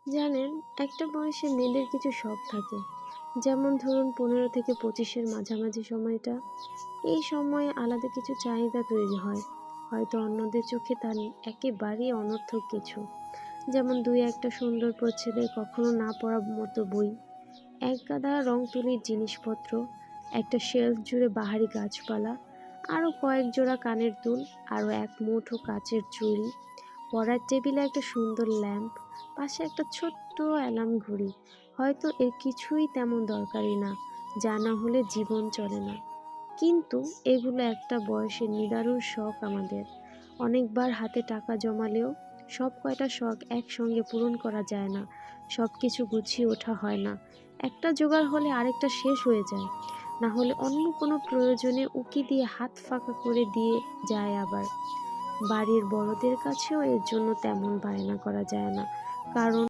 জানেন, একটা বয়সে মেয়েদের কিছু শখ থাকে। যেমন ধরুন 15 থেকে 25-এর মাঝামাঝি সময়টা। এই সময়ে আলাদা কিছু চাহিদা তৈরি হয়, হয়তো অন্যদের চোখে তা একেবারেই অনর্থক কিছু। যেমন দুই একটা সুন্দর প্রচ্ছদের কখনো না পড়ার মতো বই, এক গাদা রং তুলির জিনিসপত্র, একটা শেলফ জুড়ে বাহারি গাছপালা, আরও কয়েক জোড়া কানের দুল, আরও এক মুঠো কাচের চুড়ি, পড়ার টেবিলে একটা সুন্দর ল্যাম্প, পাশে একটা ছোট্ট অ্যালার্ম ঘড়ি। হয়তো এর কিছুই তেমন দরকারি না, যা না হলে জীবন চলে না। কিন্তু এগুলো একটা বয়সের নিদারুণ শখ আমাদের। অনেকবার হাতে টাকা জমালেও সব কয়টা শখ একসঙ্গে পূরণ করা যায় না। সব কিছু গুছিয়ে ওঠা হয় না। একটা জোগাড় হলে আরেকটা শেষ হয়ে যায়, না হলে অন্য কোনো প্রয়োজনে উকি দিয়ে হাত ফাঁকা করে দিয়ে যায় আবার। বাড়ির বড়দের কাছেও এর জন্য তেমন বায়না করা যায় না, কারণ